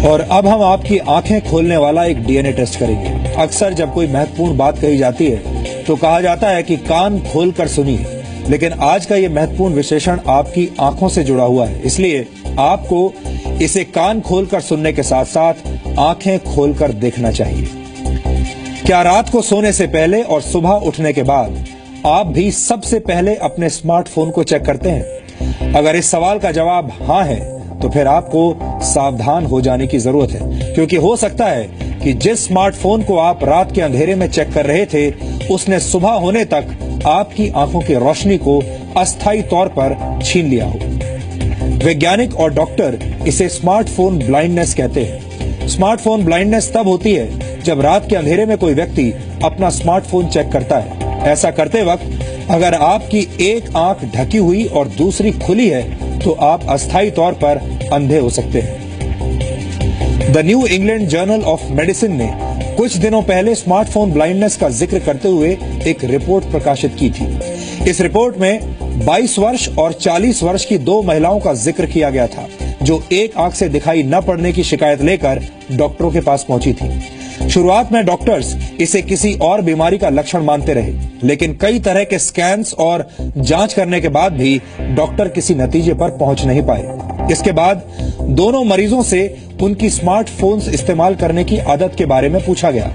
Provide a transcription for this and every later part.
और अब हम आपकी आंखें खोलने वाला एक डीएनए टेस्ट करेंगे। अक्सर जब कोई महत्वपूर्ण बात कही जाती है तो कहा जाता है कि कान खोलकर सुनिए, लेकिन आज का ये महत्वपूर्ण विशेषण आपकी आंखों से जुड़ा हुआ है, इसलिए आपको इसे कान खोलकर सुनने के साथ साथ आंखें खोलकर देखना चाहिए। क्या रात को सोने से पहले और सुबह उठने के बाद आप भी सबसे पहले अपने स्मार्टफोन को चेक करते हैं? अगर इस सवाल का जवाब हाँ है तो फिर आपको सावधान हो जाने की जरूरत है, क्योंकि हो सकता है कि जिस स्मार्टफोन को आप रात के अंधेरे में चेक कर रहे थे उसने सुबह होने तक आपकी आंखों की रोशनी को अस्थायी तौर पर छीन लिया हो। वैज्ञानिक और डॉक्टर इसे स्मार्टफोन ब्लाइंडनेस कहते हैं। स्मार्टफोन ब्लाइंडनेस तब होती है जब रात के अंधेरे में कोई व्यक्ति अपना स्मार्टफोन चेक करता है। ऐसा करते वक्त अगर आपकी एक आंख ढकी हुई और दूसरी खुली है तो आप अस्थायी तौर पर अंधे हो सकते हैं। The new England journal of medicine ने कुछ दिनों पहले स्मार्टफोन ब्लाइंडनेस का जिक्र करते हुए एक रिपोर्ट प्रकाशित की थी। इस रिपोर्ट में 22 वर्ष और 40 वर्ष की दो महिलाओं का जिक्र किया गया था जो एक आंख से दिखाई न पड़ने की शिकायत लेकर डॉक्टरों के पास पहुंची थी। शुरुआत में डॉक्टर्स इसे किसी और बीमारी का लक्षण मानते रहे, लेकिन कई तरह के स्कैन्स और जांच करने के बाद भी डॉक्टर किसी नतीजे पर पहुंच नहीं पाए। इसके बाद दोनों मरीजों से उनकी स्मार्टफोन्स इस्तेमाल करने की आदत के बारे में पूछा गया।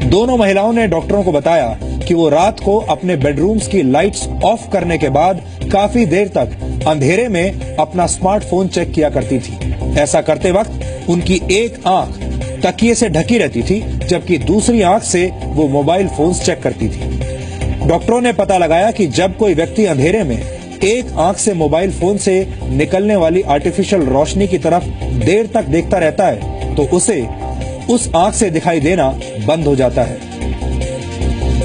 दोनों महिलाओं ने डॉक्टरों को बताया कि वो रात को अपने बेडरूम्स की लाइट्स ऑफ करने के बाद काफी देर तक अंधेरे में अपना स्मार्टफोन चेक किया करती थी। ऐसा करते वक्त उनकी एक आंख तकिए से ढकी रहती थी, जबकि दूसरी आंख से वो मोबाइल फोन्स चेक करती थी। डॉक्टरों ने पता लगाया कि जब कोई व्यक्ति अंधेरे में एक आंख से मोबाइल फोन से निकलने वाली आर्टिफिशियल रोशनी की तरफ देर तक देखता रहता है तो उसे उस आंख से दिखाई देना बंद हो जाता है।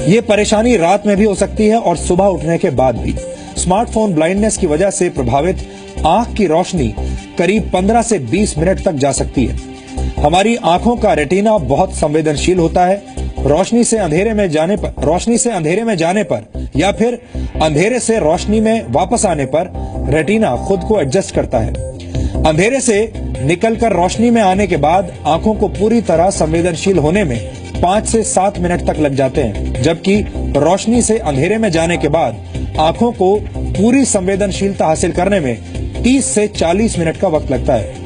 ये परेशानी रात में भी हो सकती है और सुबह उठने के बाद भी। स्मार्टफोन ब्लाइंडनेस की वजह से प्रभावित आंख की रोशनी करीब 15 से 20 मिनट तक जा सकती है। हमारी आंखों का रेटिना बहुत संवेदनशील होता है। रोशनी से अंधेरे में जाने पर या फिर अंधेरे से रोशनी में वापस आने पर रेटिना खुद को एडजस्ट करता है। अंधेरे से निकलकर रोशनी में आने के बाद आंखों को पूरी तरह संवेदनशील होने में 5 से 7 मिनट तक लग जाते हैं, जबकि रोशनी से अंधेरे में जाने के बाद आंखों को पूरी संवेदनशीलता हासिल करने में 30 से 40 मिनट का वक्त लगता है।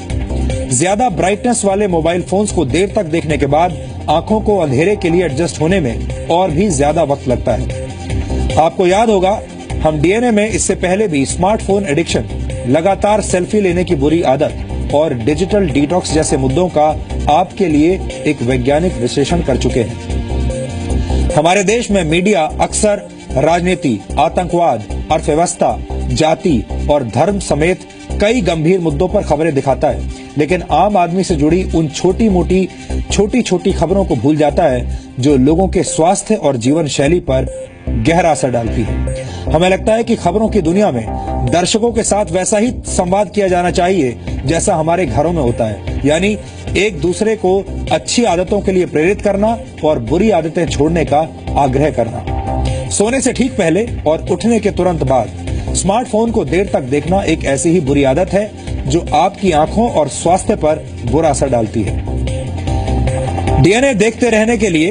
ज्यादा ब्राइटनेस वाले मोबाइल फोन्स को देर तक देखने के बाद आंखों को अंधेरे के लिए एडजस्ट होने में और भी ज्यादा वक्त लगता है। आपको याद होगा हम डीएनए में इससे पहले भी स्मार्टफोन एडिक्शन, लगातार सेल्फी लेने की बुरी आदत और डिजिटल डिटॉक्स जैसे मुद्दों का आपके लिए एक वैज्ञानिक विश्लेषण कर चुके हैं। हमारे देश में मीडिया अक्सर राजनीति, आतंकवाद, अर्थव्यवस्था, जाति और धर्म समेत कई गंभीर मुद्दों पर खबरें दिखाता है, लेकिन आम आदमी से जुड़ी उन छोटी छोटी खबरों को भूल जाता है जो लोगों के स्वास्थ्य और जीवन शैली पर गहरा असर डालती है। हमें लगता है कि खबरों की दुनिया में दर्शकों के साथ वैसा ही संवाद किया जाना चाहिए जैसा हमारे घरों में होता है, यानी एक दूसरे को अच्छी आदतों के लिए प्रेरित करना और बुरी आदतें छोड़ने का आग्रह करना। सोने से ठीक पहले और उठने के तुरंत बाद स्मार्टफोन को देर तक देखना एक ऐसी ही बुरी आदत है जो आपकी आंखों और स्वास्थ्य पर बुरा असर डालती है। डीएनए देखते रहने के लिए